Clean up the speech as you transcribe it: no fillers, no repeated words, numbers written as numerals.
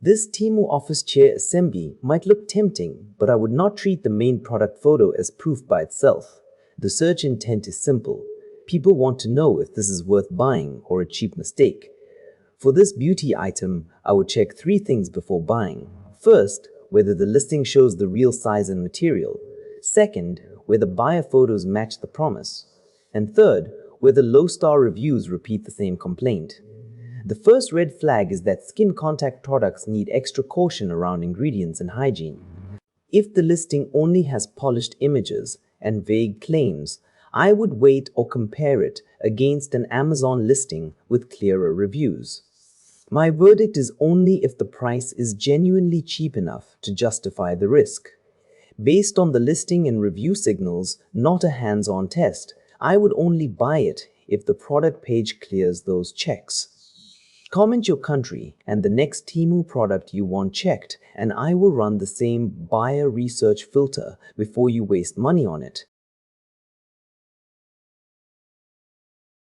This Temu Office Chair Assembly might look tempting, but I would not treat the main product photo as proof by itself. The search intent is simple. People want to know if this is worth buying or a cheap mistake. For this beauty item, I would check 3 things before buying. First, whether the listing shows the real size and material. Second, whether buyer photos match the promise. And third, whether low-star reviews repeat the same complaint. The first red flag is that skin contact products need extra caution around ingredients and hygiene. If the listing only has polished images and vague claims, I would wait or compare it against an Amazon listing with clearer reviews. My verdict is only if the price is genuinely cheap enough to justify the risk. Based on the listing and review signals, not a hands-on test, I would only buy it if the product page clears those checks. Comment your country and the next Temu product you want checked, and I will run the same buyer research filter before you waste money on it.